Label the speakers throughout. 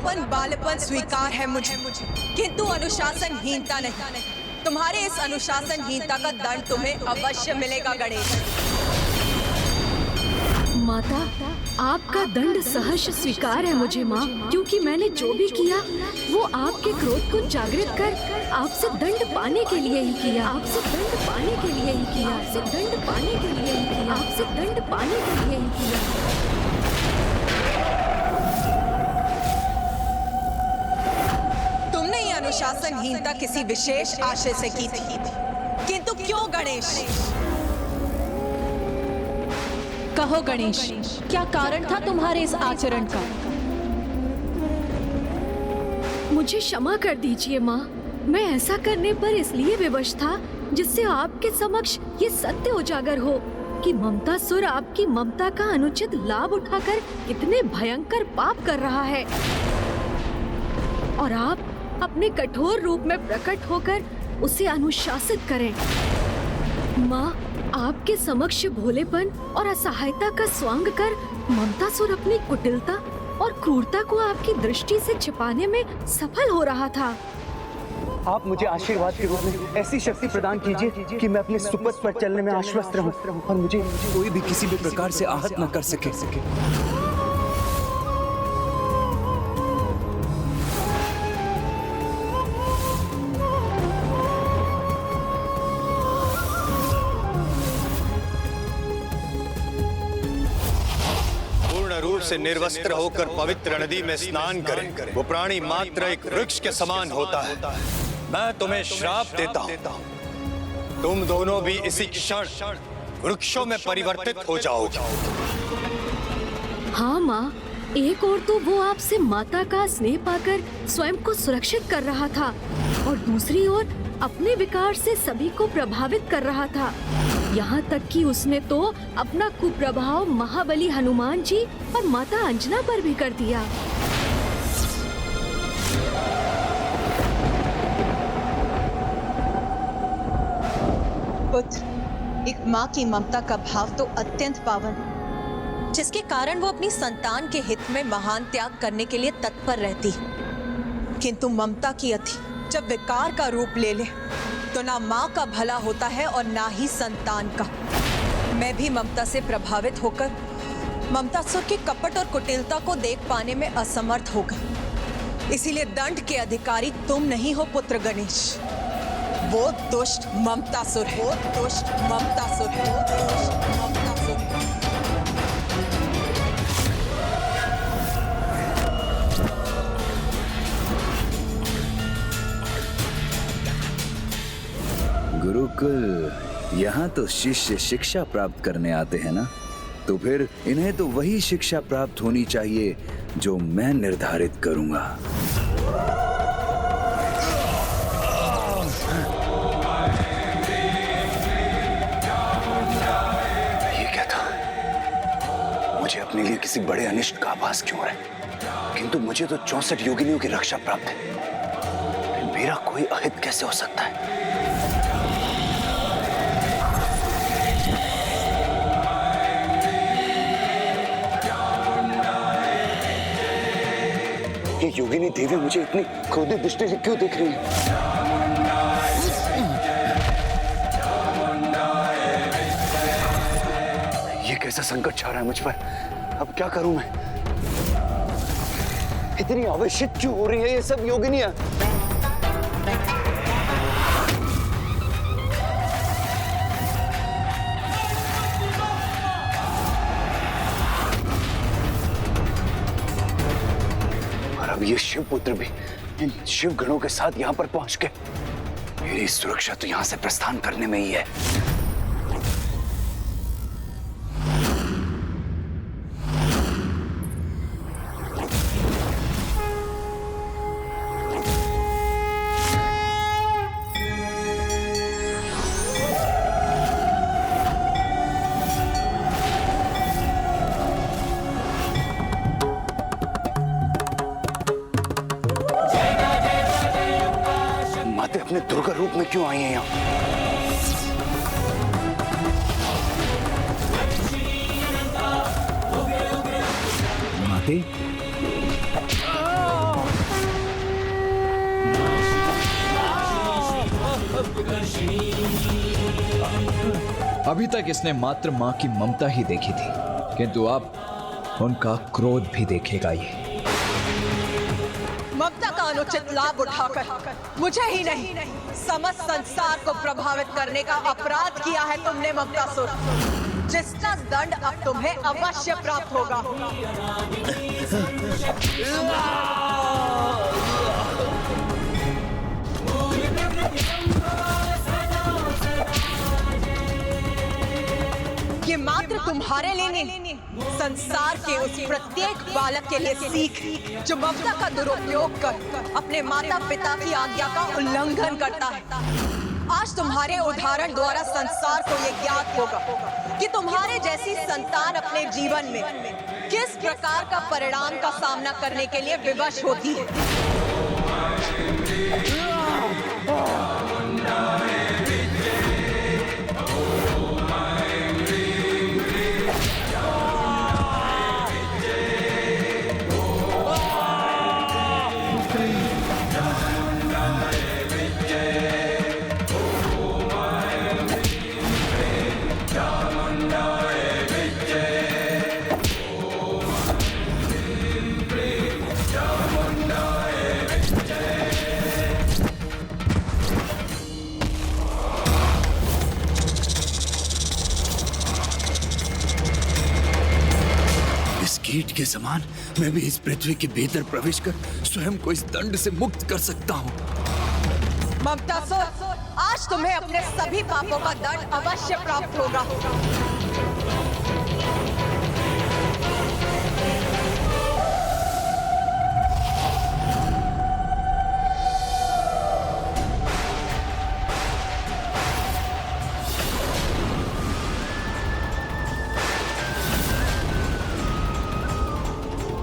Speaker 1: थोड़ापन बालपन स्वीकार है मुझे, किंतु अनुशासनहीनता नहीं। तुम्हारे इस अनुशासनहीनता का दंड तुम्हें अवश्य मिलेगा गणेश।
Speaker 2: माता, आपका दंड सहर्ष स्वीकार है मुझे माँ, क्योंकि मैंने जो भी किया वो आपके क्रोध को जागृत कर आपसे दंड पाने के लिए ही किया, आपसे दंड पाने के लिए ही किया, आपसे दंड पाने के लिए ही किया, आपसे दंड पाने के लिए ही किया।
Speaker 1: तुमने ये अनुशासनहीनता किसी विशेष आशय से की थी, किंतु क्यों गणेश?
Speaker 3: कहो गणेश, क्या कारण था तुम्हारे इस आचरण का?
Speaker 2: मुझे क्षमा कर दीजिए माँ, मैं ऐसा करने पर इसलिए विवश था जिससे आपके समक्ष ये सत्य उजागर हो कि ममतासुर आपकी ममता का अनुचित लाभ उठाकर कितने भयंकर पाप कर रहा है, और आप अपने कठोर रूप में प्रकट होकर उसे अनुशासित करें। माँ, आपके समक्ष भोलेपन और असहायता का स्वांग कर ममतासुर अपनी कुटिलता और क्रूरता को आपकी दृष्टि से छिपाने में सफल हो रहा था।
Speaker 4: आप मुझे आशीर्वाद के रूप में ऐसी शक्ति प्रदान कीजिए कि मैं अपने सुपथ पर चलने में आश्वस्त रहूं और मुझे कोई भी किसी भी प्रकार से आहत न कर सके।
Speaker 5: रूप से निर्वस्त्र होकर पवित्र नदी में स्नान करें। वो प्राणी मात्र एक वृक्ष के समान होता है। मैं तुम्हें श्राप देता हूं, तुम दोनों भी इसी क्षण वृक्षों में परिवर्तित हो जाओगे।
Speaker 2: हाँ माँ, एक ओर तो वो आपसे माता का स्नेह पाकर स्वयं को सुरक्षित कर रहा था, और दूसरी ओर अपने विकार से सभी को प्रभावित कर रहा था। यहाँ तक कि उसने तो अपना कुप्रभाव महाबली हनुमान जी और माता अंजना पर भी कर दिया।
Speaker 1: पुत्र, एक माँ की ममता का भाव तो अत्यंत पावन, जिसके कारण वो अपनी संतान के हित में महान त्याग करने के लिए तत्पर रहती, किंतु ममता की अति जब विकार का रूप ले ले तो ना माँ का भला होता है और ना ही संतान का। मैं भी ममता से प्रभावित होकर ममतासुर के कपट और कुटिलता को देख पाने में असमर्थ हो गई। इसीलिए दंड के अधिकारी तुम नहीं हो पुत्र गणेश, वो दुष्ट ममतासुर है, वो दुष्ट ममतासुर है, वो दुष्ट ममतासुर है।
Speaker 6: गुरुकुल, यहाँ तो शिष्य शिक्षा प्राप्त करने आते हैं ना, तो फिर इन्हें तो वही शिक्षा प्राप्त होनी चाहिए जो मैं निर्धारित करूंगा। ये क्या था? मुझे अपने लिए किसी बड़े अनिष्ट का आभास क्यों है? किंतु मुझे तो 64 योगिनियों की रक्षा प्राप्त है, मेरा कोई अहित कैसे हो सकता है? ये योगिनी देवी मुझे इतनी क्रोधित दृष्टि से क्यों देख रही है? ये कैसा संकट छा रहा है मुझ पर? अब क्या करूं मैं? इतनी आवेशित क्यों हो रही है ये सब योगिनियां? ये शिव पुत्र भी इन शिव गणों के साथ यहाँ पर पहुंच गए। मेरी सुरक्षा तो यहाँ से प्रस्थान करने में ही है। अपने दुर्गा रूप में क्यों आई हैं यहाँ? माते?
Speaker 7: अभी तक इसने मात्र मां की ममता ही देखी थी, किंतु अब उनका क्रोध भी देखेगा ये।
Speaker 1: ममता का अनुचित लाभ उठाकर मुझे ही नहीं समस्त संसार को प्रभावित करने का अपराध किया है तुमने ममतासुर, जिसका दंड अब तुम्हें अवश्य प्राप्त होगा। ये मात्र तुम्हारे लिए नहीं, संसार के उस प्रत्येक बालक के लिए सीख जो ममता का दुरुपयोग कर अपने माता पिता की आज्ञा का उल्लंघन करता है। आज तुम्हारे उदाहरण द्वारा संसार को ये ज्ञात होगा कि तुम्हारे जैसी संतान अपने जीवन में किस प्रकार का परिणाम का सामना करने के लिए विवश होती है।
Speaker 7: कीट के समान मैं भी इस पृथ्वी के भीतर प्रवेश कर स्वयं को इस दंड से मुक्त कर सकता हूँ।
Speaker 1: ममतासुर, आज तुम्हें अपने सभी पापों का दंड अवश्य प्राप्त होगा।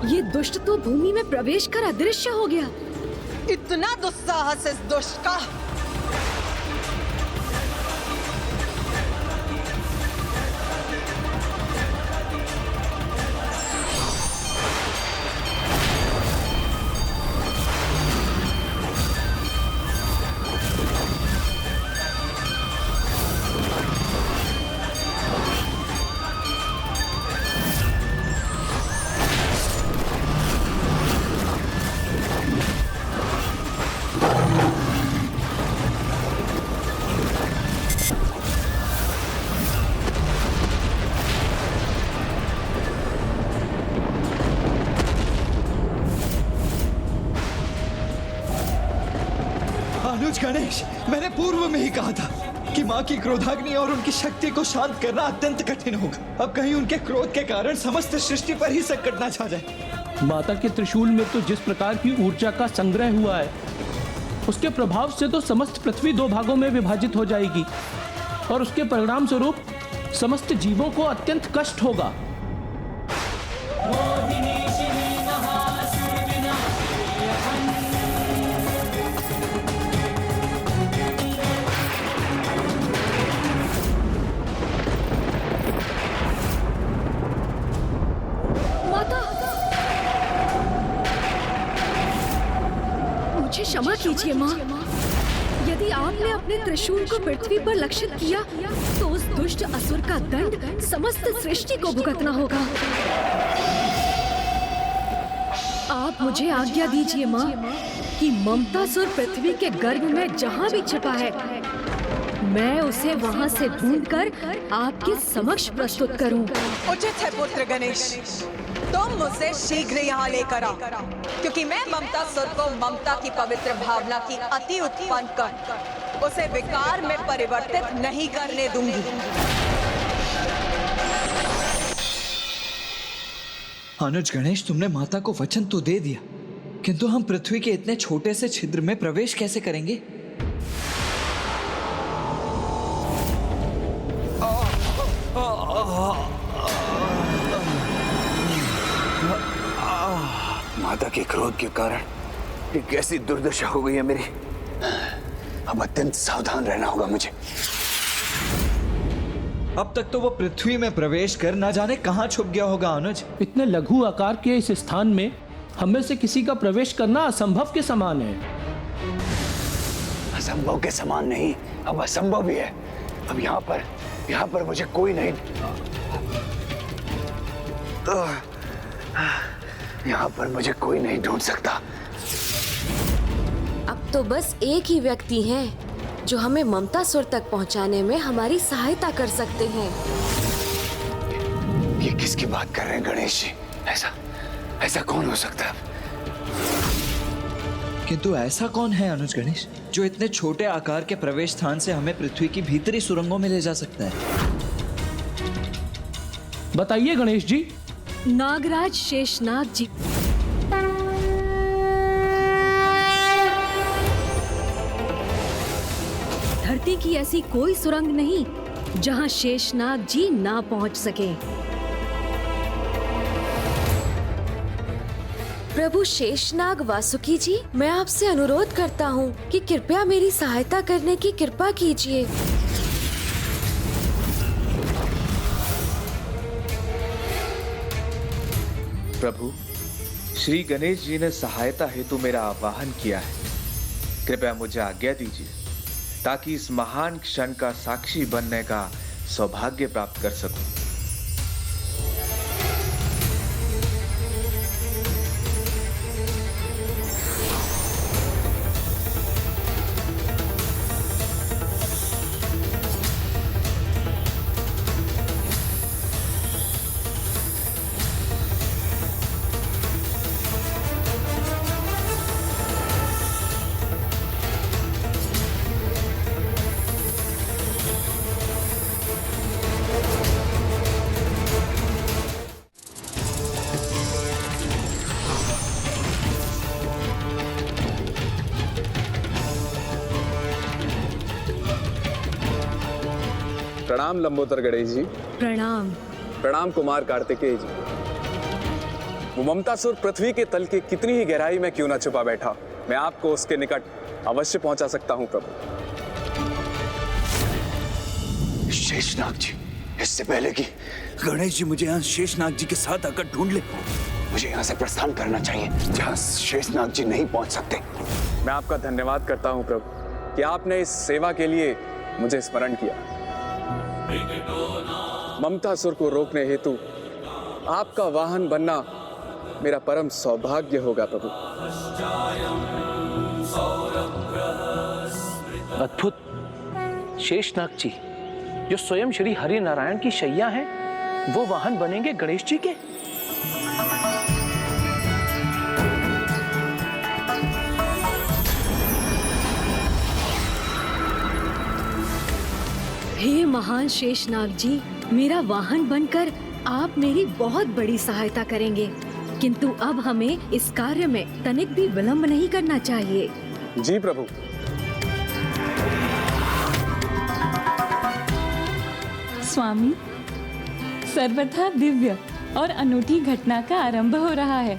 Speaker 2: ये दुष्ट तो भूमि में प्रवेश कर अदृश्य हो गया।
Speaker 1: इतना दुस्साहस इस दुष्ट का।
Speaker 7: अनुज गणेश, मैंने पूर्व में ही कहा था कि माँ की क्रोधाग्नि और उनकी शक्ति को शांत करना अत्यंत कठिन होगा। अब कहीं उनके क्रोध के कारण समस्त सृष्टि पर ही संकट न छा जाए।
Speaker 8: माता के त्रिशूल में तो जिस प्रकार की ऊर्जा का संग्रह हुआ है, उसके प्रभाव से तो समस्त पृथ्वी दो भागों में विभाजित हो जाएगी और उसके परिणाम स्वरूप समस्त जीवों को अत्यंत कष्ट होगा।
Speaker 2: मुझे क्षमा कीजिए माँ, यदि आपने अपने त्रिशूल को पृथ्वी पर लक्षित किया तो उस दुष्ट असुर का दंड समस्त सृष्टि को भुगतना होगा। आप मुझे आज्ञा दीजिए माँ कि ममतासुर पृथ्वी के गर्भ में जहाँ भी छिपा है, मैं उसे वहाँ से ढूंढकर आपके समक्ष प्रस्तुत करूं।
Speaker 1: उचित है पुत्र गणेश, तुम मुझसे शीघ्र यहाँ लेकर आओ, क्योंकि मैं ममतासुर को ममता की पवित्र भावना की अति उत्पन्न कर उसे विकार में परिवर्तित नहीं करने दूंगी।
Speaker 7: अनुज गणेश, तुमने माता को वचन तो दे दिया, किंतु हम पृथ्वी के इतने छोटे से छिद्र में प्रवेश कैसे करेंगे?
Speaker 6: माता के क्रोध के कारण एक ऐसी दुर्दशा हो गई है मेरी। अब अत्यंत सावधान रहना होगा मुझे।
Speaker 7: अब तक तो वो पृथ्वी में प्रवेश कर न जाने कहां छुप गया होगा। अनुज,
Speaker 8: इतने लघु आकार के इस स्थान में हम में से किसी का प्रवेश करना असंभव के समान है।
Speaker 6: संभव के समान नहीं, अब असंभव भी है। अब यहाँ पर मुझे कोई नहीं, यहाँ पर मुझे कोई नहीं ढूंढ सकता।
Speaker 2: अब तो बस एक ही व्यक्ति हैं जो हमें ममतासुर तक पहुंचाने में हमारी सहायता कर सकते हैं।
Speaker 6: ये किसकी बात कर रहे हैं गणेश जी? ऐसा कौन हो सकता है?
Speaker 7: किंतु ऐसा कौन है अनुज गणेश जो इतने छोटे आकार के प्रवेश स्थान से हमें पृथ्वी की भीतरी सुरंगों में ले जा सकता है?
Speaker 8: बताइए गणेश जी।
Speaker 2: नागराज शेषनाग जी। धरती की ऐसी कोई सुरंग नहीं जहां शेषनाग जी ना पहुंच सके। प्रभु शेषनाग वासुकी जी, मैं आपसे अनुरोध करता हूँ कि कृपया मेरी सहायता करने की कृपा कीजिए।
Speaker 9: प्रभु, श्री गणेश जी ने सहायता हेतु मेरा आवाहन किया है। कृपया मुझे आज्ञा दीजिए ताकि इस महान क्षण का साक्षी बनने का सौभाग्य प्राप्त कर सकूं।
Speaker 10: प्रणाम लंबोदर गणेश जी।
Speaker 2: प्रणाम।
Speaker 10: प्रणाम कुमार कार्तिकेय जी। वो ममतासुर पृथ्वी के तल के कितनी ही गहराई में क्यों ना छुपा बैठा, मैं आपको उसके निकट अवश्य पहुंचा सकता हूं प्रभु।
Speaker 6: शेषनाग जी, इससे पहले कि गणेश जी मुझे यहाँ शेषनाग जी के साथ आकर ढूंढ ले, मुझे यहाँ से प्रस्थान करना चाहिए जहाँ शेषनाग जी नहीं पहुंच सकते।
Speaker 10: मैं आपका धन्यवाद करता हूं प्रभु कि आपने इस सेवा के लिए मुझे स्मरण किया। ममतासुर को रोकने हेतु आपका वाहन बनना मेरा परम सौभाग्य होगा प्रभु।
Speaker 8: अद्भुत। शेषनाग जी जो स्वयं श्री हरि नारायण की शैया हैं, वो वाहन बनेंगे गणेश जी के।
Speaker 2: हे महान शेषनाग जी, मेरा वाहन बनकर आप मेरी बहुत बड़ी सहायता करेंगे, किंतु अब हमें इस कार्य में तनिक भी विलंब नहीं करना चाहिए।
Speaker 10: जी प्रभु।
Speaker 11: स्वामी, सर्वथा दिव्य और अनूठी घटना का आरंभ हो रहा है।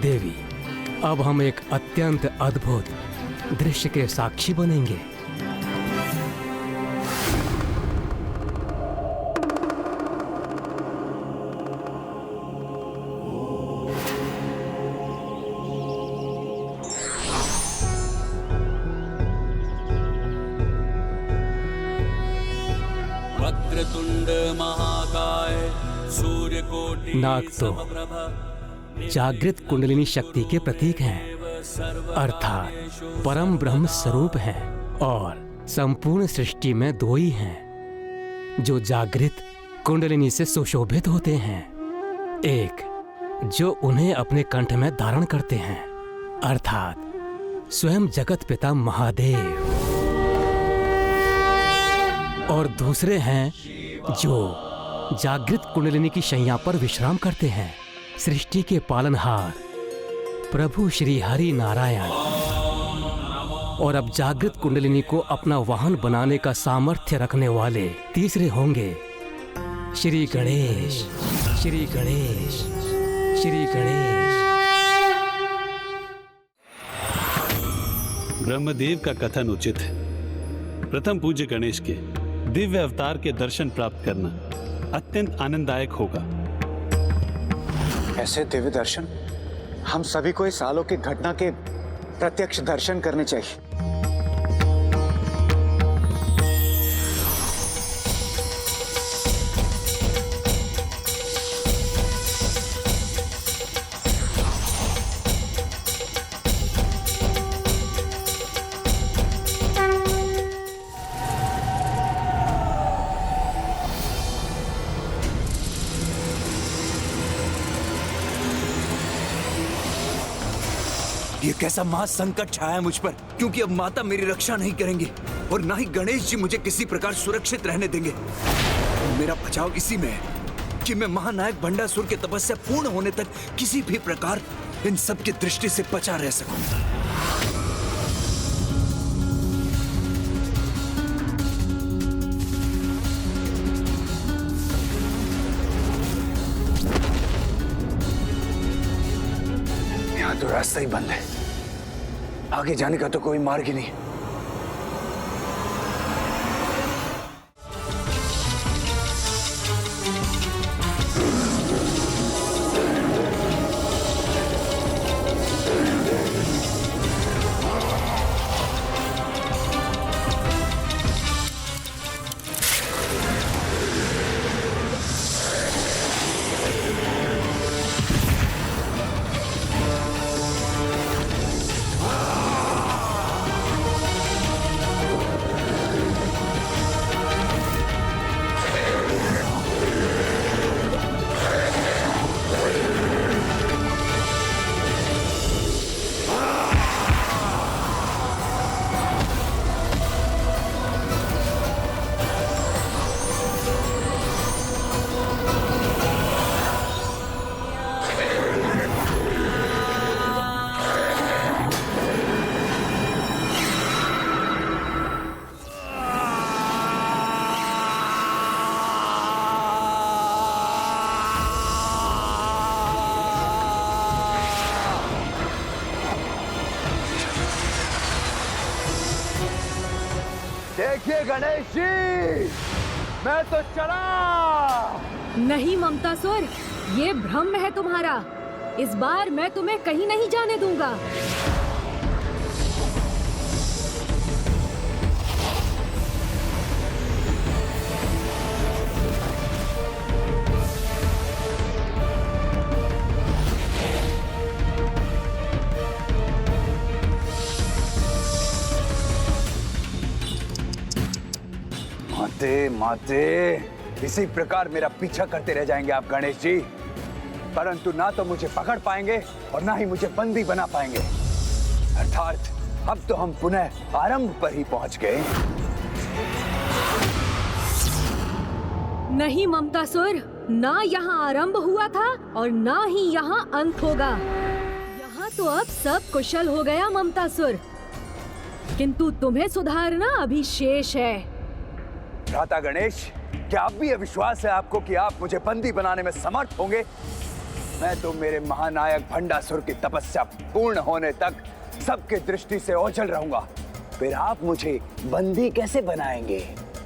Speaker 12: देवी, अब हम एक अत्यंत अद्भुत दृश्य के साक्षी बनेंगे।
Speaker 13: वक्रतुंड महाकाय सूर्यकोटि
Speaker 12: नाग तो जागृत कुंडलिनी शक्ति के प्रतीक हैं, अर्थात परम ब्रह्म स्वरूप हैं, और संपूर्ण सृष्टि में दो ही हैं जो जागृत कुंडलिनी से सुशोभित होते हैं। एक जो उन्हें अपने कंठ में धारण करते हैं, अर्थात स्वयं जगत पिता महादेव, और दूसरे हैं जो जागृत कुंडलिनी की शैया पर विश्राम करते हैं, सृष्टि के पालनहार प्रभु श्री हरि नारायण। और अब जागृत कुंडलिनी को अपना वाहन बनाने का सामर्थ्य रखने वाले तीसरे होंगे श्री गणेश, श्री गणेश, श्री गणेश।
Speaker 14: ब्रह्मदेव का कथन उचित है। प्रथम पूज्य गणेश के दिव्य अवतार के दर्शन प्राप्त करना अत्यंत आनंददायक होगा।
Speaker 6: ऐसे दिव्य दर्शन हम सभी को इस अलौकिक घटना के प्रत्यक्ष दर्शन करने चाहिए।
Speaker 4: ये कैसा महासंकट छाया है मुझ पर, क्योंकि अब माता मेरी रक्षा नहीं करेंगे और ना ही गणेश जी मुझे किसी प्रकार सुरक्षित रहने देंगे। मेरा बचाव इसी में है कि मैं महानायक भंडासुर की तपस्या पूर्ण होने तक किसी भी प्रकार इन सब की दृष्टि से बचा रह सकूं।
Speaker 6: यहाँ तो रास्ता ही बंद है, आगे जाने का तो कोई मार्ग ही नहीं।
Speaker 4: देखिए गणेश जी, मैं तो चला।
Speaker 2: नहीं ममतासुर, ये भ्रम है तुम्हारा। इस बार मैं तुम्हें कहीं नहीं जाने दूंगा।
Speaker 6: माते माते, इसी प्रकार मेरा पीछा करते रह जाएंगे आप गणेश जी, परंतु ना तो मुझे पकड़ पाएंगे और ना ही मुझे बंदी बना पाएंगे। अर्थात अब तो हम पुनः आरंभ पर ही पहुंच गए।
Speaker 2: नहीं ममतासुर, ना यहाँ आरंभ हुआ था और ना ही यहाँ अंत होगा। यहाँ तो अब सब कुशल हो गया ममतासुर, किंतु तुम्हें सुधारना अभी शेष है।
Speaker 6: भ्राता गणेश, क्या अब भी विश्वास है आपको कि आप मुझे बंदी बनाने में समर्थ होंगे? मैं तो मेरे महानायक भंडासुर की तपस्या पूर्ण होने तक सबके दृष्टि से ओझल रहूंगा, फिर आप मुझे बंदी कैसे बनाएंगे?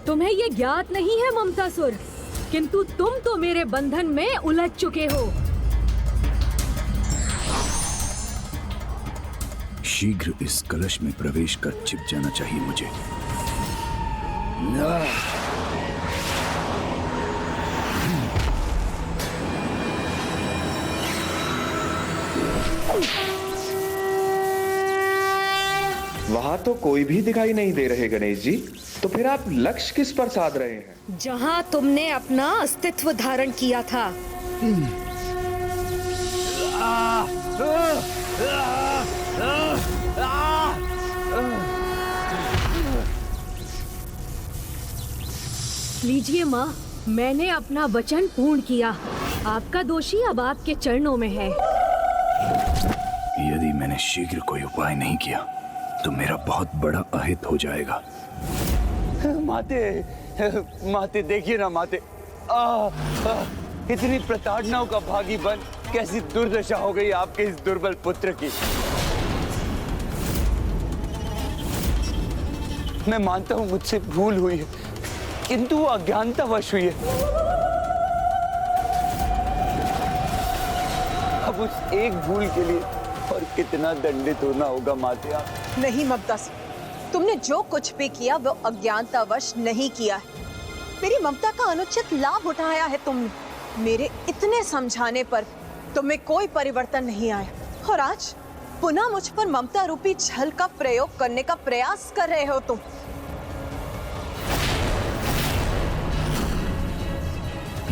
Speaker 2: तुम्हें ये ज्ञात नहीं है ममतासुर, किंतु तुम तो मेरे बंधन में उलझ चुके हो।
Speaker 6: शीघ्र इस कलश में प्रवेश कर छिप जाना चाहिए मुझे।
Speaker 9: वहां तो कोई भी दिखाई नहीं दे रहे गणेश जी, तो फिर आप लक्ष्य किस पर साध रहे हैं?
Speaker 2: जहाँ तुमने अपना अस्तित्व धारण किया था। लीजिए माँ, मैंने अपना वचन पूर्ण किया। आपका दोषी अब आपके चरणों में है।
Speaker 6: यदि मैंने शीघ्र कोई उपाय नहीं किया तो मेरा बहुत बड़ा अहित हो जाएगा। माते, माते देखिए ना माते, इतनी प्रताड़नाओं का भागी बन कैसी दुर्दशा हो गई आपके इस दुर्बल पुत्र की। मैं मानता हूं मुझसे भूल हुई है, किंतु वो अज्ञानतावश हुई है। अब उस एक भूल के लिए और कितना दंडित होना होगा माते।
Speaker 1: नहीं ममता सिंह, तुमने जो कुछ भी किया वो अज्ञानतावश नहीं किया है। मेरी ममता का अनुचित लाभ उठाया है तुमने। मेरे इतने समझाने पर तुम्हें कोई परिवर्तन नहीं आया और आज पुनः मुझ पर ममता रूपी छल का प्रयोग करने का प्रयास कर रहे हो तुम।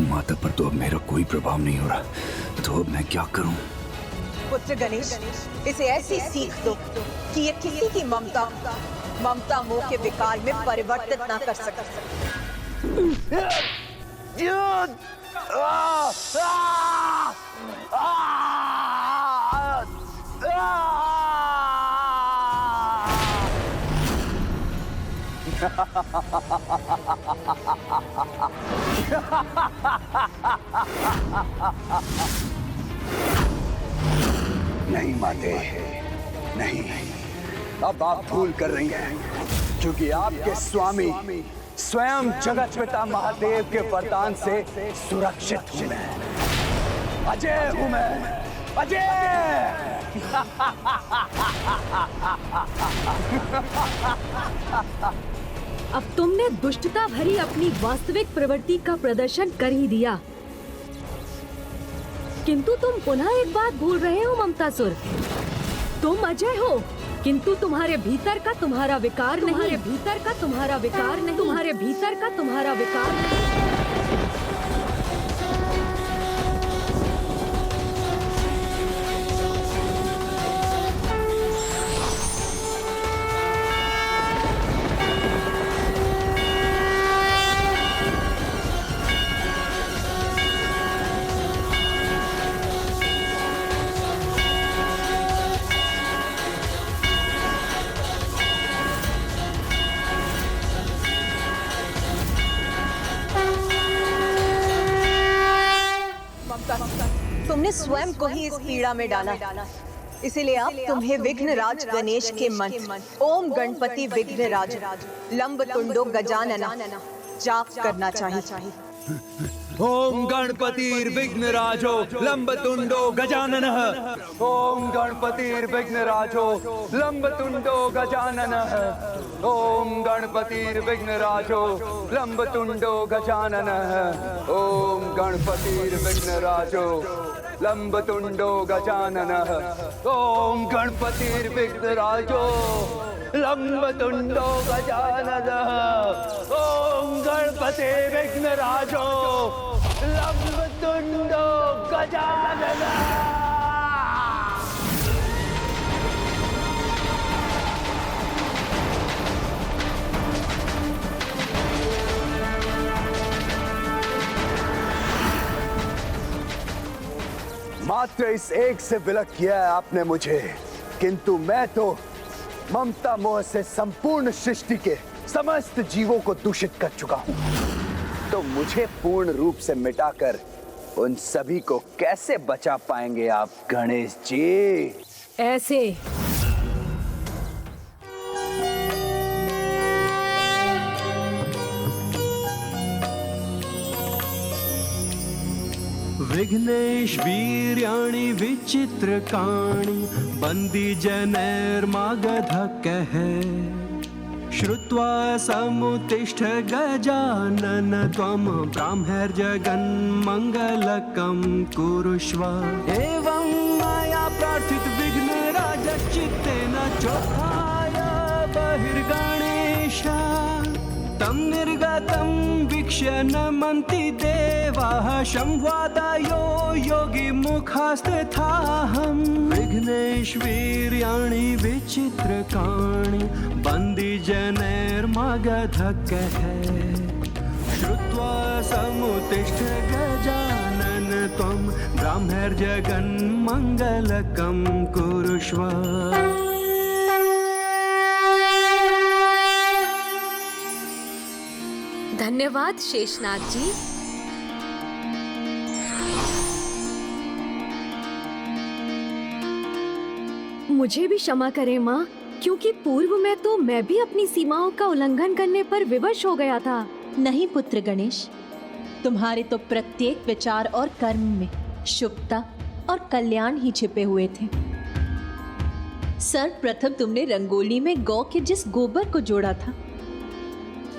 Speaker 6: माता पर तो अब मेरा कोई प्रभाव नहीं हो रहा, तो अब मैं क्या करूं?
Speaker 1: पुत्र गणेश, इसे ऐसी सीख दो कि ये किसी की ममता मोह के विकार में परिवर्तित ना कर सके।
Speaker 6: नहीं माते, नहीं, अब आप भूल कर रही हैं, क्योंकि आपके स्वामी स्वयं जगत पिता महादेव के वरदान से सुरक्षित हूं मैं। अजय हूं मैं, अजय।
Speaker 2: अब तुमने दुष्टता भरी अपनी वास्तविक प्रवृत्ति का प्रदर्शन कर ही दिया, किंतु तुम पुनः एक बात भूल रहे हो ममतासुर। तुम अजय हो, किंतु तुम्हारे भीतर का तुम्हारा विकार नहीं, तुम्हारे भीतर का तुम्हारा विकार नहीं, तुम्हारे भीतर का तुम्हारा विकार नहीं।
Speaker 1: तुमने स्वयं को ही इस पीड़ा में डाला, इसीलिए अब तुम्हें विघ्नराज गणेश के मंत्र ओम गणपति विघ्नराज लंब तुंडो गजानना जाप करना चाहिए।
Speaker 4: ओम गणपतिर्विघ्नराजो लंबतुंडो गजाननः।
Speaker 6: ओम गणपतिर्विघ्नराजो लंबतुंडो गजाननः। ओम गणपतिर्विघ्नराजो लंबतुंडो गजाननः। ओम गणपतिर्विघ्नराजो लंबतुंडो गजाननः। ओम गणपतिर्विघ्नराजो लंबतुंडो गजाननः। ओम गणपतिर्विघ्नराजो लंबतुंडो गजाननः। मात्र इस एक से विलक किया है आपने मुझे, किंतु मैं तो ममता मोह से संपूर्ण सृष्टि के समस्त जीवों को दूषित कर चुका हूं। तो मुझे पूर्ण रूप से मिटाकर उन सभी को कैसे बचा पाएंगे आप गणेश जी?
Speaker 2: ऐसे
Speaker 15: विघ्नेश वीर्याणि विचित्रकाणि बंदी जनैर्मागध कहे श्रुत्वा समुत्तिष्ठ गजानन त्वं ब्राह्मैर्जगन्मङ्गलकं कुरुष्व। एवं मया प्रार्थित विघ्नराज चित्तेन चोत्थाय बहिर्गणेश तं निर्गतं वीक्ष्य नमन्ति देवाः संवादायो योगी मुखास्थिताहं। विघ्नेश वीर्याणि विचित्रकाणि बंदी जनैर्मागध कहे श्रुत्वा समुत्तिष्ठ गजानन त्वं ब्राह्मैर्जगन्मङ्गलकं कुरुष्व।
Speaker 2: धन्यवाद शेषनाग जी। मुझे भी क्षमा करें माँ, क्योंकि पूर्व में तो मैं भी अपनी सीमाओं का उल्लंघन करने पर विवश हो गया था।
Speaker 3: नहीं पुत्र गणेश, तुम्हारे तो प्रत्येक विचार और कर्म में शुभता और कल्याण ही छिपे हुए थे। सर्वप्रथम तुमने रंगोली में गौ के जिस गोबर को जोड़ा था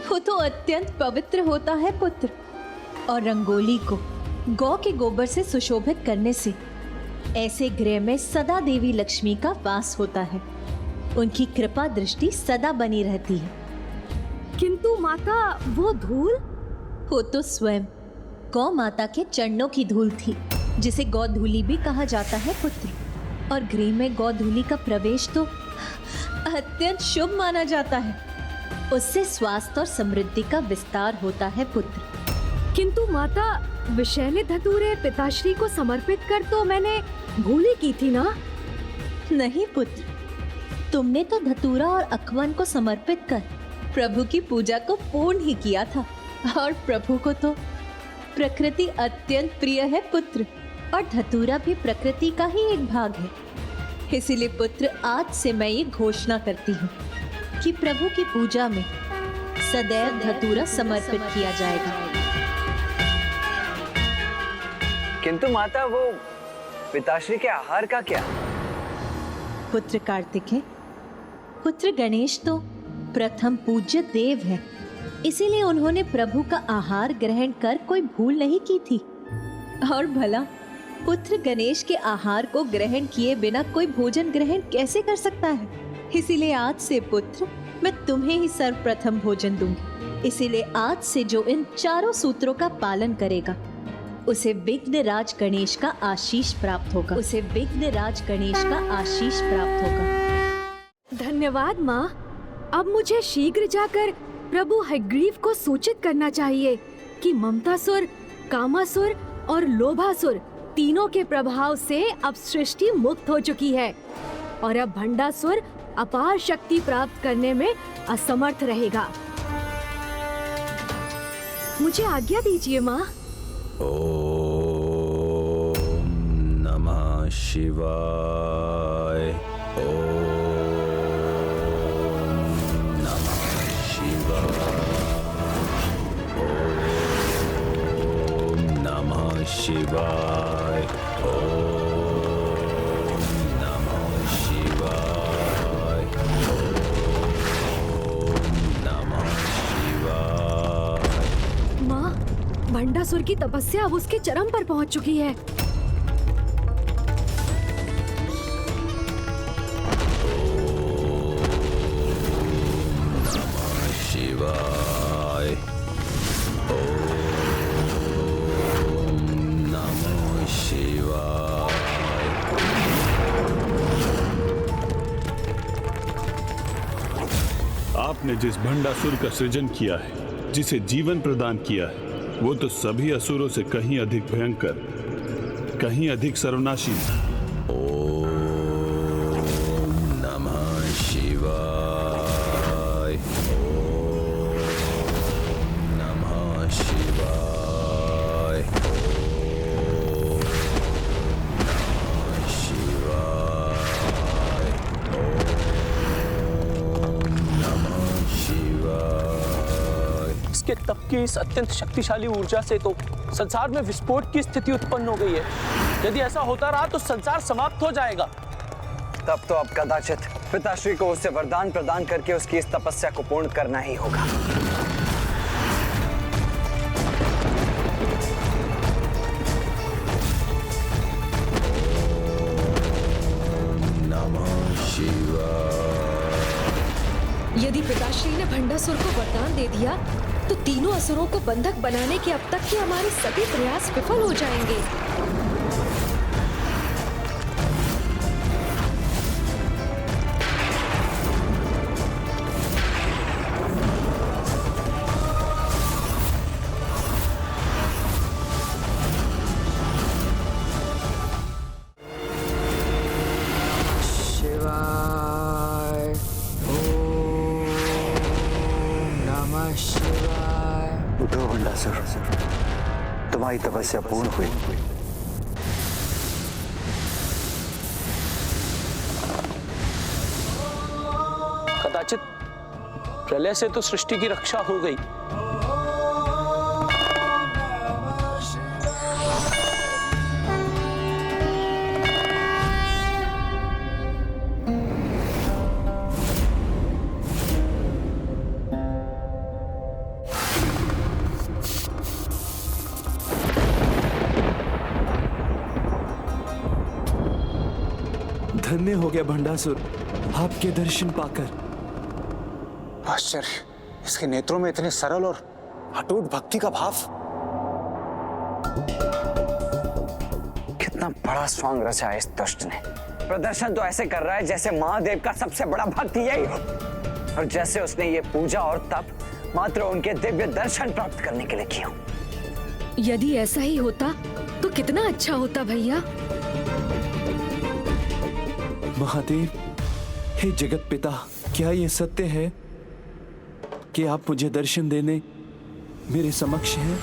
Speaker 3: वो तो अत्यंत पवित्र होता है पुत्र, और रंगोली को गौ के गोबर से सुशोभित करने से ऐसे गृह में सदा देवी लक्ष्मी का वास होता है। उनकी कृपा दृष्टि सदा बनी रहती है।
Speaker 2: किंतु माता वो धूल,
Speaker 3: वो तो स्वयं गौ माता के चरणों की धूल थी, जिसे गौधूली भी कहा जाता है पुत्र। और गृह में गौधूली का प्रवेश तो अत्यंत शुभ माना जाता है। उससे स्वास्थ्य और समृद्धि का विस्तार होता है पुत्र।
Speaker 2: किंतु माता विषैले धतूरे पिताश्री को समर्पित कर तो मैंने भूल ही की थी ना।
Speaker 3: नहीं पुत्र, तुमने तो धतूरा और अखवन को समर्पित कर प्रभु की पूजा को पूर्ण ही किया था। और प्रभु को तो प्रकृति अत्यंत प्रिय है पुत्र, और धतूरा भी प्रकृति का ही एक भाग है। इसीलिए पुत्र, आज से मैं ये घोषणा करती हूँ कि प्रभु की पूजा में सदैव धतूरा समर्पित किया जाएगा।
Speaker 6: किंतु माता वो पिताश्री के आहार का क्या?
Speaker 3: पुत्र कार्तिकेय, पुत्र गणेश तो प्रथम पूज्य देव है, इसीलिए उन्होंने प्रभु का आहार ग्रहण कर कोई भूल नहीं की थी। और भला पुत्र गणेश के आहार को ग्रहण किए बिना कोई भोजन ग्रहण कैसे कर सकता है? इसीलिए आज से पुत्र, मैं तुम्हें ही सर्वप्रथम भोजन दूंगी। इसीलिए आज से जो इन चारों सूत्रों का पालन करेगा उसे विघ्नराज गणेश का आशीष प्राप्त होगा। उसे विघ्नराज गणेश का आशीष प्राप्त होगा।
Speaker 2: धन्यवाद माँ। अब मुझे शीघ्र जाकर प्रभु हयग्रीव को सूचित करना चाहिए कि ममतासुर, कामासुर और लोभासुर तीनों के प्रभाव से अब सृष्टि मुक्त हो चुकी है और अब भंडासुर अपार शक्ति प्राप्त करने में असमर्थ रहेगा। मुझे आज्ञा दीजिए माँ।
Speaker 16: ओम नमः शिवाय। ओम नमः शिवाय। ओम नमः शिवाय। ओम नमः शिवाय। ओम नमः शिवाय।
Speaker 2: माँ, भंडासुर की तपस्या अब उसके चरम पर पहुंच चुकी है।
Speaker 16: शिवाय। ओम नमः शिवाय।
Speaker 14: आपने जिस भंडासुर का सृजन किया है, जिसे जीवन प्रदान किया है, वो तो सभी असुरों से कहीं अधिक भयंकर, कहीं अधिक सर्वनाशी।
Speaker 16: ओम नमः शिवाय। ओम नमः शिवाय। ओम नमः शिवाय। ओम नमः शिवाय।
Speaker 8: इसके तप की इस अत्यंत शक्तिशाली ऊर्जा से तो संसार में विस्फोट की स्थिति उत्पन्न हो गई है। यदि ऐसा होता रहा तो संसार समाप्त हो जाएगा।
Speaker 6: तब तो अब कदाचित पिताश्री को उससे वरदान प्रदान करके उसकी इस तपस्या को पूर्ण करना ही होगा।
Speaker 16: नमः शिवाय।
Speaker 2: यदि पिताश्री ने भंडासुर को वरदान दे दिया तो तीनों असुरों को बंधक बनाने के अब तक के हमारे सभी प्रयास विफल हो जाएंगे।
Speaker 15: शिवाय। ओम नमः शिवाय।
Speaker 6: उठो भंडासुर, तुम्हारी तपस्या पूर्ण हुई।
Speaker 8: कदाचित प्रलय से तो सृष्टि की रक्षा हो गई।
Speaker 4: धन्य हो गया भंडासुर आपके दर्शन पाकर।
Speaker 6: आश्चर्य, इसके नेत्रों में इतने सरल और अटूट भक्ति का भाव। कितना बड़ा स्वांग रचा है इस दुष्ट ने। प्रदर्शन तो ऐसे कर रहा है जैसे महादेव का सबसे बड़ा भक्त यही हो, और जैसे उसने ये पूजा और तप मात्र उनके दिव्य दर्शन प्राप्त करने के लिए किया।
Speaker 2: यदि ऐसा ही होता तो कितना अच्छा होता भैया।
Speaker 4: महादेव, हे जगत पिता, क्या ये सत्य है कि आप मुझे दर्शन देने मेरे समक्ष हैं?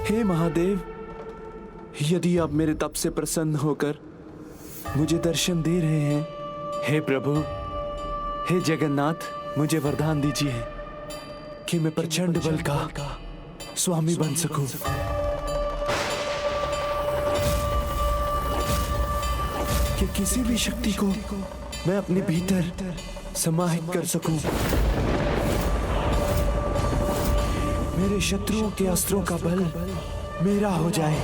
Speaker 4: हे महादेव, यदि आप मेरे तप से प्रसन्न होकर मुझे दर्शन दे रहे हैं, हे प्रभु, हे जगन्नाथ, मुझे वरदान दीजिए कि मैं प्रचंड बल का स्वामी बन सकूं। कि किसी भी शक्ति को मैं अपने भीतर समाहित कर सकूं। मेरे शत्रुओं के अस्त्रों का बल मेरा हो जाए।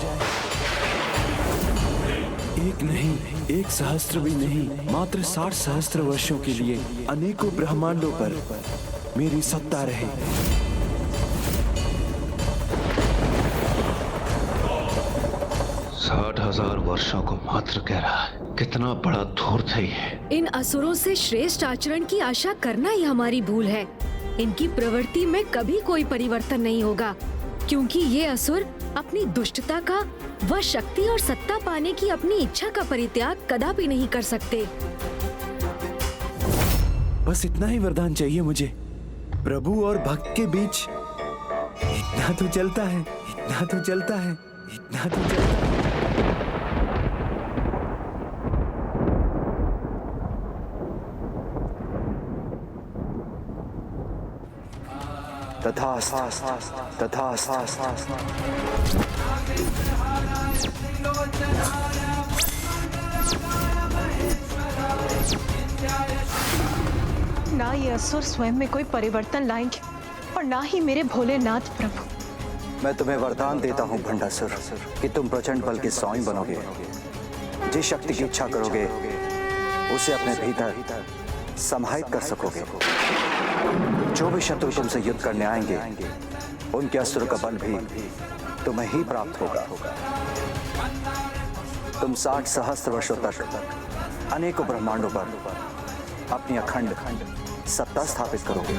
Speaker 4: एक नहीं, 1 सहस्त्र भी नहीं, मात्र 60 सहस्त्र वर्षों के लिए अनेकों ब्रह्मांडों पर मेरी सत्ता रहे।
Speaker 6: 60,000 वर्षों को मात्र कह रहा है। कितना बड़ा धूर्त है ये।
Speaker 2: इन असुरों से श्रेष्ठ आचरण की आशा करना ही हमारी भूल है। इनकी प्रवृत्ति में कभी कोई परिवर्तन नहीं होगा, क्योंकि ये असुर अपनी दुष्टता का व शक्ति और सत्ता पाने की अपनी इच्छा का परित्याग कदापि नहीं कर सकते।
Speaker 4: बस इतना ही वरदान चाहिए मुझे। प्रभु और भक्त के बीच इतना तो चलता है, इतना तो चलता है, इतना तो चलता है।
Speaker 1: ना ये असुर स्वयं में कोई परिवर्तन लाएंगे और ना ही मेरे भोलेनाथ प्रभु।
Speaker 6: मैं तुम्हें वरदान देता हूँ भंडासुर कि तुम प्रचंड बल के स्वामी बनोगे। जिस शक्ति की इच्छा करोगे उसे अपने भीतर समाहित कर सकोगे। जो भी शत्रु तुमसे युद्ध करने आएंगे उनके अस्त्र का बल भी तुम्हें ही प्राप्त होगा। तुम 60 सहस्त्र वर्षों तक अनेकों ब्रह्मांडों पर अपनी अखंड सत्ता स्थापित करोगे।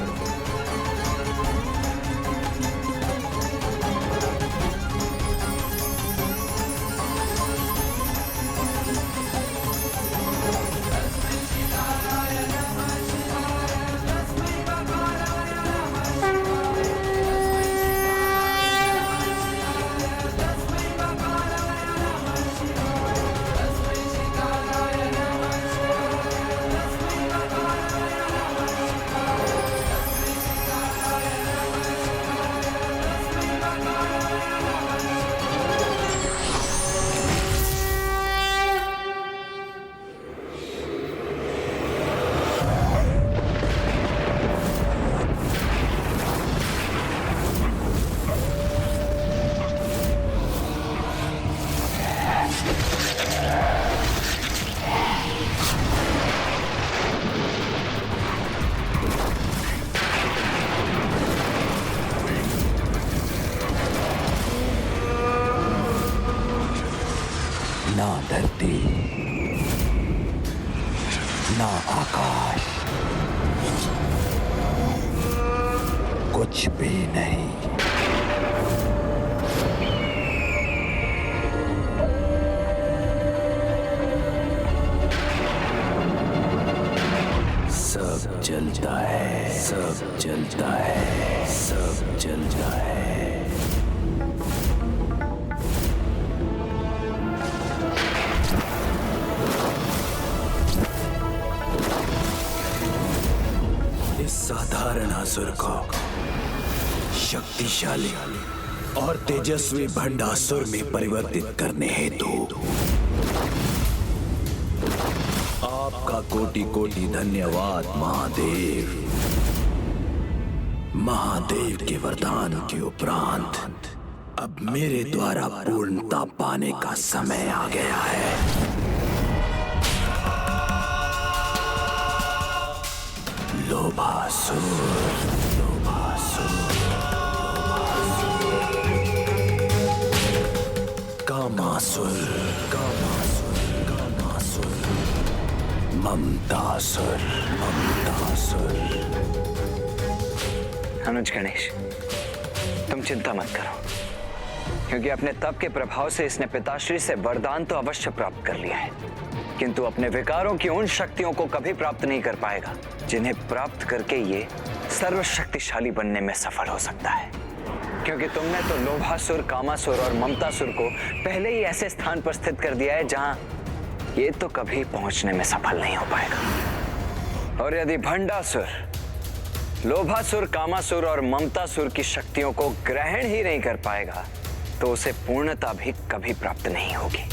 Speaker 16: ना धरती ना आकाश, कुछ भी नहीं। सब जलता है, सब जलता है, सब जलता है। साधारण असुर को शक्तिशाली और तेजस्वी भंडासुर में परिवर्तित करने हेतु आपका कोटि कोटि धन्यवाद महादेव। महादेव के वरदान के उपरांत अब मेरे द्वारा पूर्णता पाने का समय आ गया है। लोभासुर, लोभासुर, कामासुर, कामासुर, कामासुर, ममतासुर, ममतासुर।
Speaker 6: अनुज गणेश, तुम चिंता मत करो, क्योंकि अपने तप के प्रभाव से इसने पिताश्री से वरदान तो अवश्य प्राप्त कर लिया है, किंतु अपने विकारों की उन शक्तियों को कभी प्राप्त नहीं कर पाएगा जिन्हें प्राप्त करके ये सर्वशक्तिशाली बनने में सफल हो सकता है। क्योंकि तुमने तो लोभासुर, कामासुर और ममतासुर को पहले ही ऐसे स्थान पर स्थित कर दिया है जहां ये तो कभी पहुंचने में सफल नहीं हो पाएगा। और यदि भंडासुर लोभासुर, कामासुर और ममतासुर की शक्तियों को ग्रहण ही नहीं कर पाएगा तो उसे पूर्णता भी कभी प्राप्त नहीं होगी।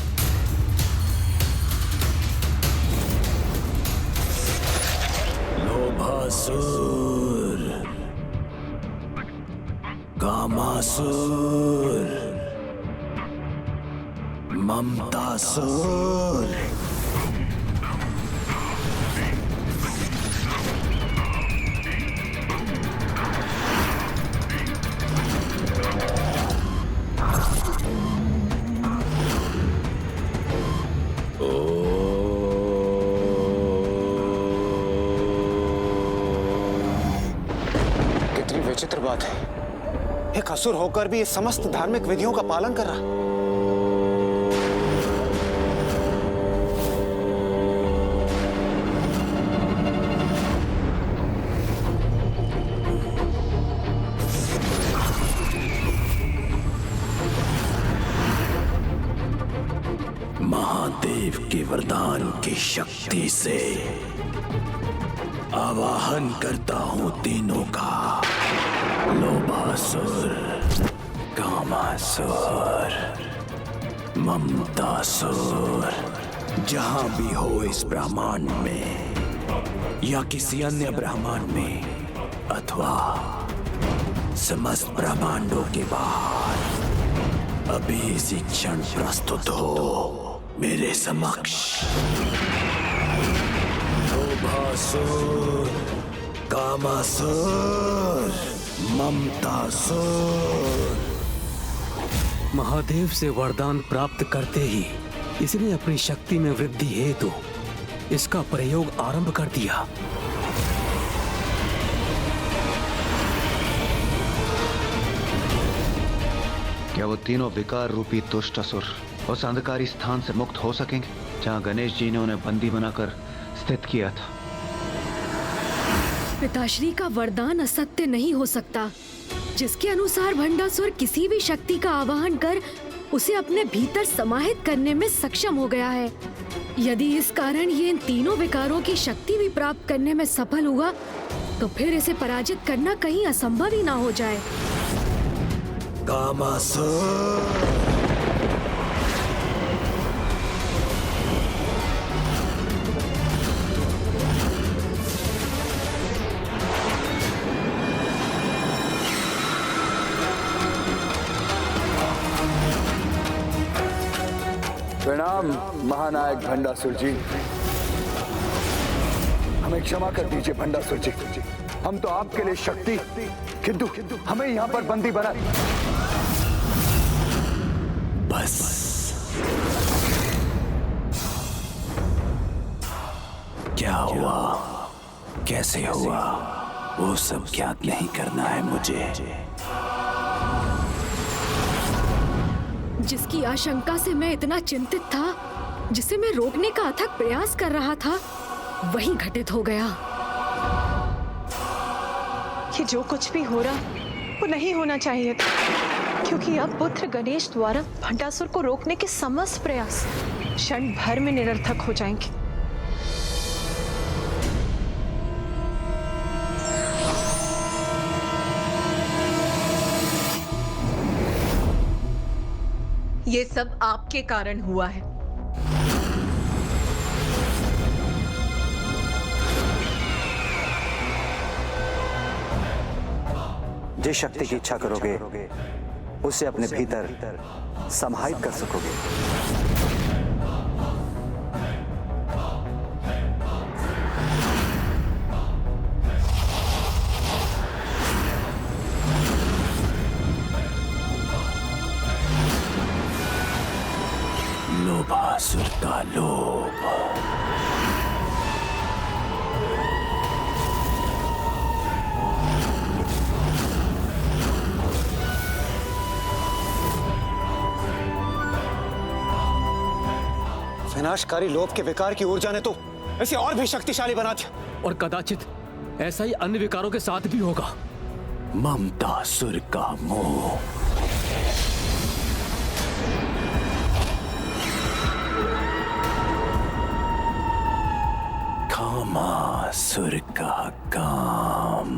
Speaker 16: लोभासुर, कामासुर, ममतासुर,
Speaker 6: कितनी विचित्र बात है, एक असुर होकर भी इस समस्त धार्मिक विधियों का पालन कर रहा।
Speaker 16: महादेव के वरदान की शक्ति से आवाहन करता हूं तीनों का। लोभासुर, कामासुर, ममतासुर, जहां भी हो इस ब्रह्मांड में या किसी अन्य ब्रह्मांड में अथवा समस्त ब्रह्मांडों के बाहर अभी इसी क्षण प्रस्तुत हो मेरे समक्ष। लोभासुर, कामासुर, ममतासुर।
Speaker 12: महादेव से वरदान प्राप्त करते ही इसने अपनी शक्ति में वृद्धि हेतु इसका प्रयोग आरंभ कर दिया।
Speaker 6: क्या वो तीनों विकार रूपी दुष्ट असुर उस अंधकारी स्थान से मुक्त हो सकेंगे जहां गणेश जी ने उन्हें बंदी बनाकर स्थित किया था?
Speaker 2: पिताश्री का वरदान असत्य नहीं हो सकता, जिसके अनुसार भंडासुर किसी भी शक्ति का आवाहन कर उसे अपने भीतर समाहित करने में सक्षम हो गया है। यदि इस कारण ये इन तीनों विकारों की शक्ति भी प्राप्त करने में सफल हुआ तो फिर इसे पराजित करना कहीं असंभव ही ना हो जाए।
Speaker 16: कामासुर,
Speaker 10: प्रणाम महानायक भंडासुर जी। हमें क्षमा कर दीजिए भंडासुर जी, हम तो आपके लिए शक्ति, किंतु हमें यहाँ पर बंदी बना।
Speaker 16: बस क्या हुआ, कैसे हुआ, वो सब ज्ञात नहीं करना है मुझे।
Speaker 2: जिसकी आशंका से मैं इतना चिंतित था, जिसे मैं रोकने का अथक प्रयास कर रहा था, वही घटित हो गया।
Speaker 1: कि जो कुछ भी हो रहा वो नहीं होना चाहिए था, क्योंकि अब पुत्र गणेश द्वारा भंडासुर को रोकने के समस्त प्रयास क्षण भर में निरर्थक हो जाएंगे। ये सब आपके कारण हुआ है।
Speaker 6: जिस शक्ति की इच्छा करोगे उसे अपने भीतर समाहित कर सकोगे।
Speaker 16: लोभासुर का लोभ।
Speaker 6: विनाशकारी लोभ के विकार की ऊर्जा ने तो इसे और भी शक्तिशाली बना दिया।
Speaker 12: और कदाचित ऐसा ही अन्य विकारों के साथ भी होगा।
Speaker 16: ममतासुर का मोह। कामासुर का काम।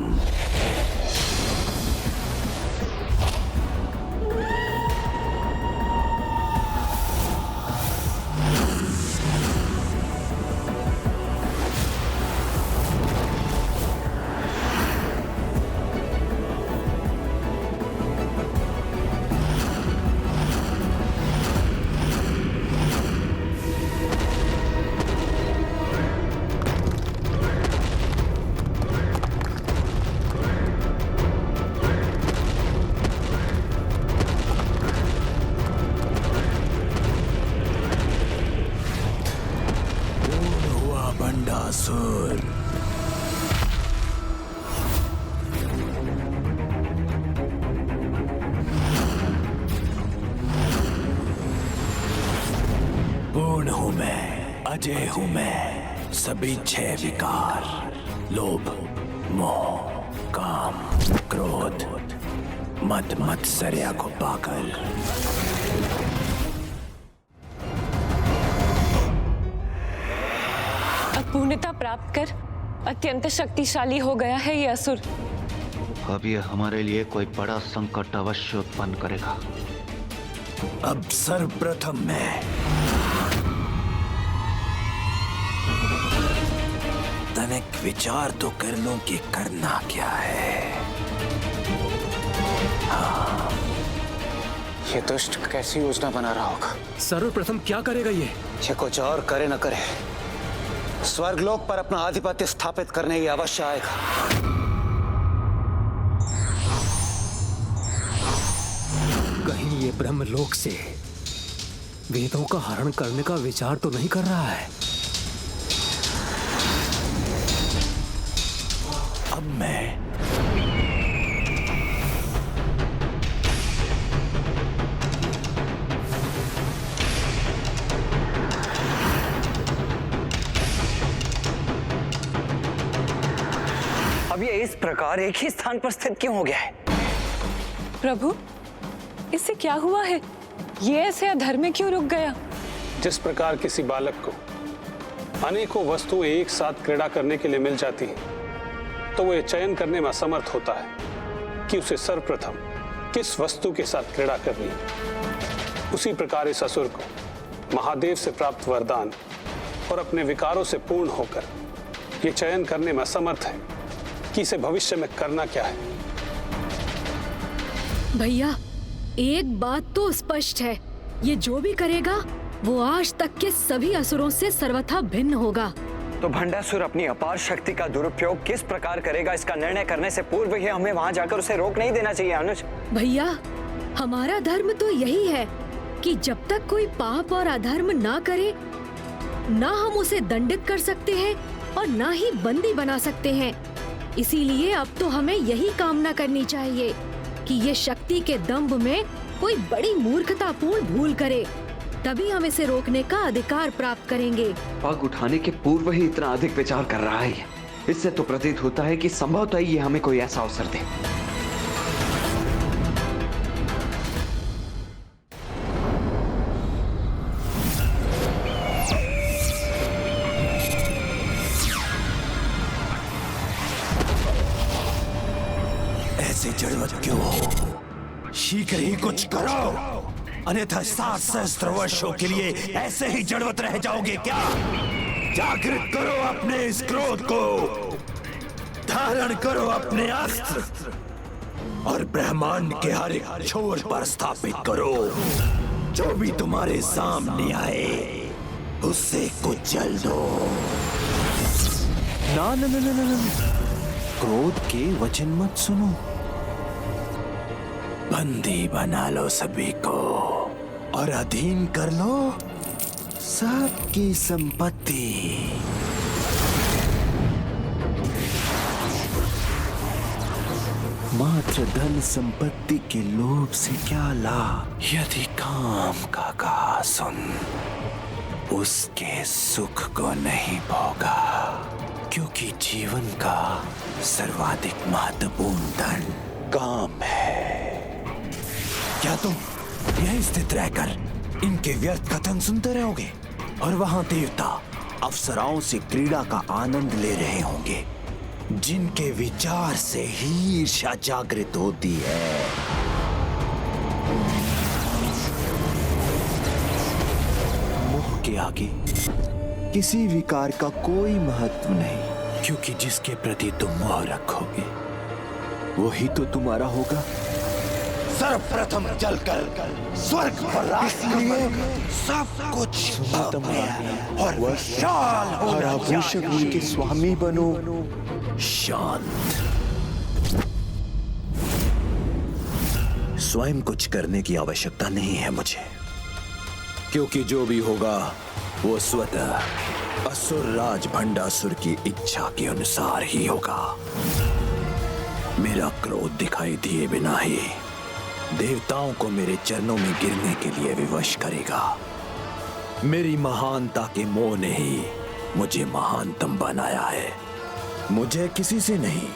Speaker 16: भंडासुर। पूर्ण हूं मैं, अजय हूं मैं। सभी 6 विकार, लोभ, मोह, काम, क्रोध, मद मत्सर्य को पाकर
Speaker 11: पूर्णता प्राप्त कर अत्यंत शक्तिशाली हो गया है ये असुर।
Speaker 6: अब ये हमारे लिए कोई बड़ा संकट अवश्य उत्पन्न करेगा।
Speaker 16: अब सर्वप्रथम मैं तनिक विचार तो कर लूं कि करना क्या है। हाँ।
Speaker 6: ये दुष्ट कैसी योजना बना रहा होगा?
Speaker 12: सर्वप्रथम क्या करेगा ये
Speaker 6: कुछ और करे न करे, स्वर्गलोक पर अपना आधिपत्य स्थापित करने ही अवश्य आएगा।
Speaker 12: कहीं ये ब्रह्मलोक से वेदों का हरण करने का विचार तो नहीं कर रहा है?
Speaker 16: अब मैं
Speaker 6: अब ये इस प्रकार एक ही स्थान पर स्थित क्यों हो गया है?
Speaker 11: प्रभु, इससे क्या हुआ है? ये ऐसे अधर्म में क्यों रुक गया?
Speaker 10: जिस प्रकार किसी बालक को अनेकों वस्तुएं एक साथ क्रीड़ा करने के लिए मिल जाती हैं, तो वो ये चयन करने में असमर्थ होता है कि उसे सर्वप्रथम किस वस्तु के साथ क्रीड़ा करनी है। उसी प्रकार इस असुर को महादेव से प्राप्त वरदान और अपने विकारों से पूर्ण होकर ये चयन करने में असमर्थ है कि इसे भविष्य में करना क्या है।
Speaker 2: भैया, एक बात तो स्पष्ट है, ये जो भी करेगा वो आज तक के सभी असुरों से सर्वथा भिन्न होगा।
Speaker 6: तो भंडासुर अपनी अपार शक्ति का दुरुपयोग किस प्रकार करेगा, इसका निर्णय करने से पूर्व ही हमें वहां जाकर उसे रोक नहीं देना चाहिए। अनुज
Speaker 2: भैया, हमारा धर्म तो यही है कि जब तक कोई पाप और अधर्म ना करे, ना हम उसे दंडित कर सकते हैं और ना ही बंदी बना सकते हैं। इसीलिए अब तो हमें यही कामना करनी चाहिए कि ये शक्ति के दंभ में कोई बड़ी मूर्खतापूर्ण भूल करे, तभी हम इसे रोकने का अधिकार प्राप्त करेंगे।
Speaker 17: पग उठाने के पूर्व ही इतना अधिक विचार कर रहा है, इससे तो प्रतीत होता है कि संभवतः ये हमें कोई ऐसा अवसर दे।
Speaker 16: ऐसे जड़वत क्यों हो? शीघ्र ही कुछ करो, अन्यथा 7 सहस्त्र वर्षों के लिए ऐसे ही जड़वत रह जाओगे क्या? जागृत करो अपने इस क्रोध को, धारण करो अपने अस्त्र और ब्रह्मांड के हर एक छोर पर स्थापित करो। जो भी तुम्हारे सामने आए उससे कुचल दो।
Speaker 6: ना ना ना ना ना ना। क्रोध के वचन मत सुनो।
Speaker 16: बंदी बना लो सभी को और अधीन कर लो सबकी संपत्ति।
Speaker 6: मात्र धन संपत्ति के लोभ से क्या लाभ,
Speaker 16: यदि काम का कहा सुन, उसके सुख को नहीं भोगा, क्योंकि जीवन का सर्वाधिक महत्वपूर्ण धन काम है। क्या तुम यहीं स्थित रहकर इनके व्यर्थ कथन सुनते रहोगे और वहां देवता अप्सराओं से क्रीड़ा का आनंद ले रहे होंगे, जिनके विचार से ही ईर्ष्या जागृत होती है।
Speaker 6: मोह के आगे किसी विकार का कोई महत्व नहीं,
Speaker 16: क्योंकि जिसके प्रति तुम मोह रखोगे
Speaker 6: वही तो तुम्हारा होगा।
Speaker 16: सर्वप्रथम जलकर स्वर्ग पर सब कुछ और विशाल
Speaker 6: और आभूषण उनके स्वामी बनो।
Speaker 16: शांत। स्वयं कुछ करने की आवश्यकता नहीं है मुझे, क्योंकि जो भी होगा वो स्वतः असुर राज भंडासुर की इच्छा के अनुसार ही होगा। मेरा क्रोध दिखाई दिए बिना ही देवताओं को मेरे चरणों में गिरने के लिए विवश करेगा। मेरी महानता के मोह ने ही मुझे महानतम बनाया है। मुझे किसी से नहीं,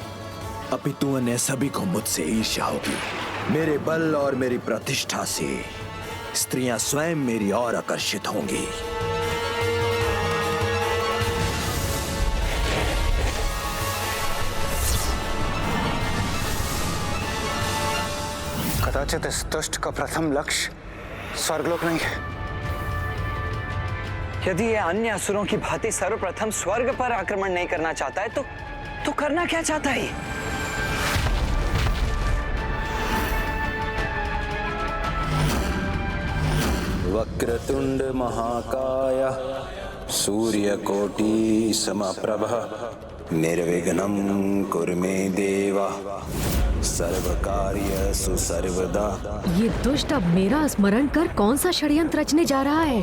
Speaker 16: अपितु अन्य सभी को मुझसे ईर्ष्या होगी। मेरे बल और मेरी प्रतिष्ठा से स्त्रियां स्वयं मेरी ओर आकर्षित होंगी।
Speaker 6: कदाचित इस दुष्ट का प्रथम लक्ष्य स्वर्गलोक नहीं है।
Speaker 17: यदि ये अन्य असुरों की भांति सर्वप्रथम स्वर्ग पर आक्रमण नहीं करना चाहता है तो करना क्या चाहता है?
Speaker 6: वक्रतुंड महाकाय सूर्यकोटि समप्रभ निर्विघ्नं कुरु मे देवा सर्वकार्येषु सर्वदा।
Speaker 2: ये दुष्ट अब मेरा स्मरण कर कौन सा षड्यंत्र रचने जा रहा है?